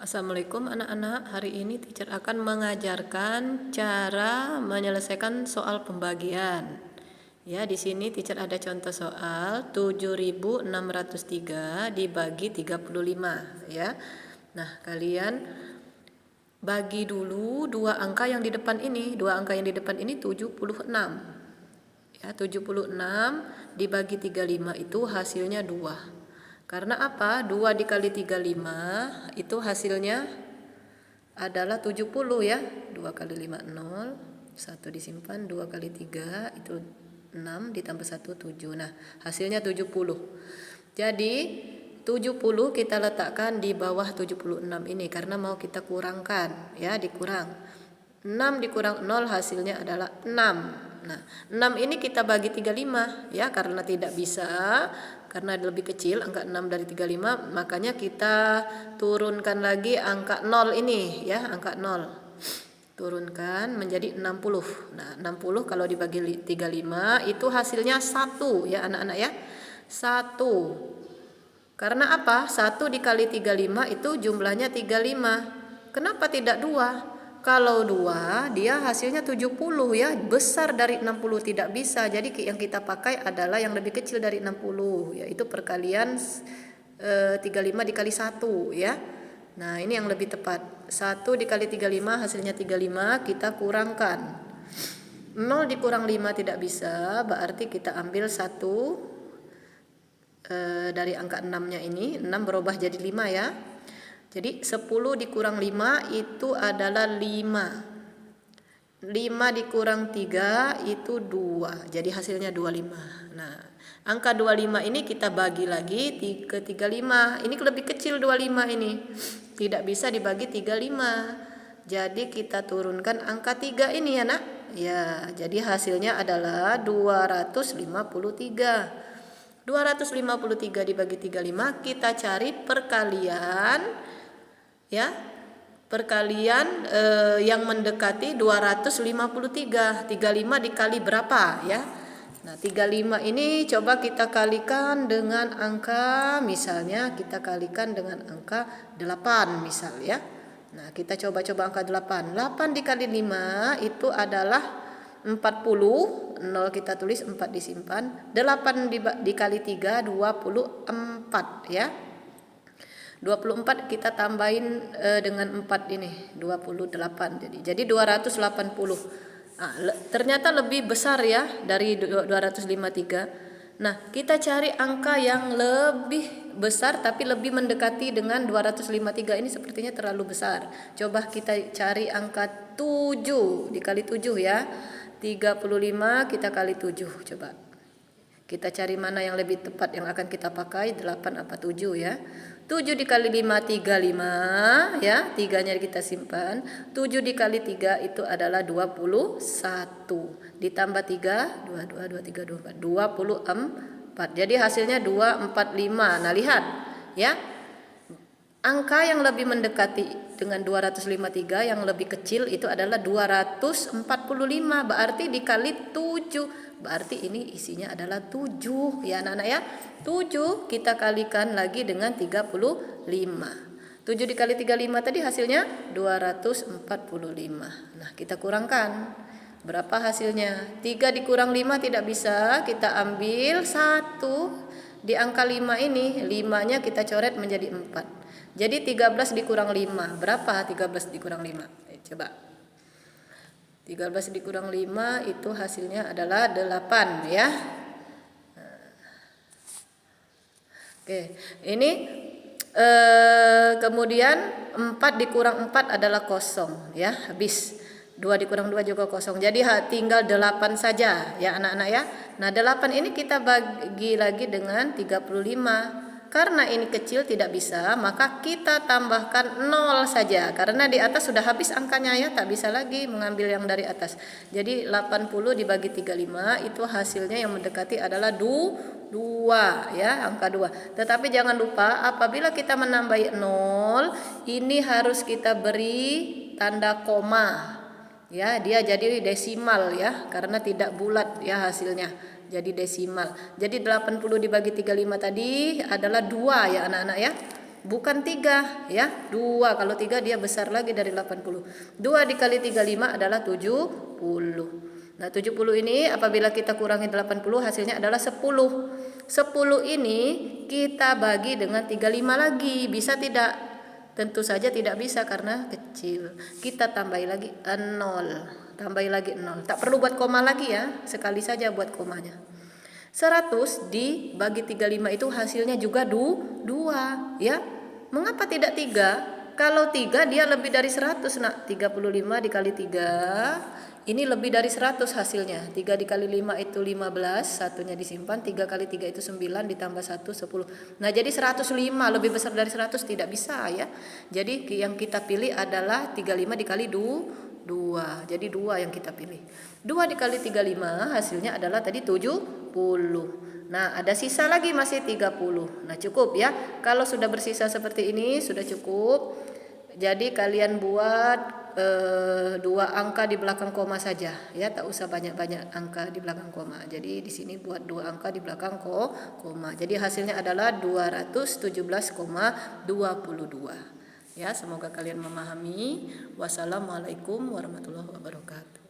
Assalamualaikum anak-anak, hari ini teacher akan mengajarkan cara menyelesaikan soal pembagian. Ya, di sini teacher ada contoh soal 7.603 dibagi 35 ya. Nah, kalian bagi dulu dua angka yang di depan ini. Dua angka yang di depan ini 76. Ya, 76 dibagi 35 itu hasilnya 2. Karena apa? 2 dikali 35 itu hasilnya adalah 70 ya. 2 kali 5 0, 1 disimpan, 2 kali 3 itu 6 ditambah 1 7. Nah, hasilnya 70. Jadi 70 kita letakkan di bawah 76 ini karena mau kita kurangkan ya, dikurang. 6 dikurang 0 hasilnya adalah 6. Nah, 6 ini kita bagi 35 ya, karena tidak bisa, karena lebih kecil angka 6 dari 35, makanya kita turunkan lagi angka 0 ini ya, angka 0. Turunkan menjadi 60. Nah, 60 kalau dibagi 35 itu hasilnya 1 ya anak-anak ya. 1. Karena apa? 1 dikali 35 itu jumlahnya 35. Kenapa tidak 2? Kalau 2 dia hasilnya 70 ya, besar dari 60 tidak bisa. Jadi yang kita pakai adalah yang lebih kecil dari 60, yaitu perkalian 35 dikali 1 ya. Nah, ini yang lebih tepat. 1 dikali 35 hasilnya 35, kita kurangkan. 0 dikurang 5 tidak bisa, berarti kita ambil 1 dari angka 6-nya ini. 6 berubah jadi 5 ya. Jadi 10 dikurang 5 itu adalah 5. 5 dikurang 3 itu 2. Jadi hasilnya 25. Nah, angka 25 ini kita bagi lagi ke 35. Ini lebih kecil 25 ini. Tidak bisa dibagi 35. Jadi kita turunkan angka 3 ini ya nak. Ya, jadi hasilnya adalah 253. 253 dibagi 35, kita cari perkalian ya, perkalian yang mendekati 253. 35 dikali berapa ya? Nah, 35 ini coba kita kalikan dengan angka, misalnya kita kalikan dengan angka 8 misal ya. Nah, kita coba angka 8. 8 dikali 5 itu adalah 40. 0 kita tulis, 4 disimpan. 8 dikali 3 24 ya. 24 kita tambahin dengan 4 ini 28, jadi 280. Ternyata lebih besar ya dari 253. Nah, kita cari angka yang lebih besar tapi lebih mendekati dengan 253. Ini sepertinya terlalu besar. Coba kita cari angka 7 dikali 7 ya. 35 kita kali 7, coba kita cari mana yang lebih tepat yang akan kita pakai, 8 apa 7 ya. 7 dikali 5 35 ya, 3-nya kita simpan. 7 dikali 3 itu adalah 21. Ditambah 3 22 23 24. Jadi hasilnya 245. Nah, lihat ya. Angka yang lebih mendekati dengan 253 yang lebih kecil itu adalah 245, berarti dikali 7. Berarti ini isinya adalah 7 ya anak-anak ya. 7 kita kalikan lagi dengan 35. 7 dikali 35 tadi hasilnya 245. Nah, kita kurangkan. Berapa hasilnya? 3 dikurang 5 tidak bisa, kita ambil 1 di angka 5 ini. 5-nya kita coret menjadi 4. Jadi 13 dikurang 5. Berapa 13 dikurang 5? Coba. 13 dikurang 5 itu hasilnya adalah 8 ya. Oke, ini kemudian 4 dikurang 4 adalah kosong ya, habis. 2 dikurang 2 juga kosong. Jadi tinggal 8 saja ya anak-anak ya. Nah, 8 ini kita bagi lagi dengan 35. Karena ini kecil tidak bisa, maka kita tambahkan 0 saja. Karena di atas sudah habis angkanya ya, tak bisa lagi mengambil yang dari atas. Jadi 80 dibagi 35 itu hasilnya yang mendekati adalah 2 ya, angka 2. Tetapi jangan lupa apabila kita menambahi 0, ini harus kita beri tanda koma. Ya, dia jadi desimal ya, karena tidak bulat ya hasilnya. Jadi desimal. Jadi 80 dibagi 35 tadi adalah 2 ya anak-anak ya. bukan 3 ya, 2. Kalau 3 dia besar lagi dari 80. 2 dikali 35 adalah 70. Nah 70 ini apabila kita kurangi 80 hasilnya adalah 10. 10 ini kita bagi dengan 35 lagi, bisa tidak? Tentu saja tidak bisa karena kecil. Kita tambahi lagi 0, tambahi lagi 0. Tak perlu buat koma lagi ya, sekali saja buat komanya. 100 dibagi 35 itu hasilnya juga 2 ya. Mengapa tidak 3? Kalau 3 dia lebih dari 100 nak. 35 dikali 3 ini lebih dari 100 hasilnya. 3 dikali 5 itu 15, satunya disimpan. 3 kali 3 itu 9, ditambah 1, 10. Nah jadi 105, lebih besar dari 100 tidak bisa ya. Jadi yang kita pilih adalah 35 dikali 2. Jadi 2 yang kita pilih. 2 dikali 35 hasilnya adalah tadi 70. Nah ada sisa lagi masih 30. Nah cukup ya. Kalau sudah bersisa seperti ini sudah cukup. Jadi kalian buat 2 angka di belakang koma saja ya, tak usah banyak-banyak angka di belakang koma. Jadi di sini buat 2 angka di belakang koma. Jadi hasilnya adalah 217,22. Ya, semoga kalian memahami. Wassalamualaikum warahmatullahi wabarakatuh.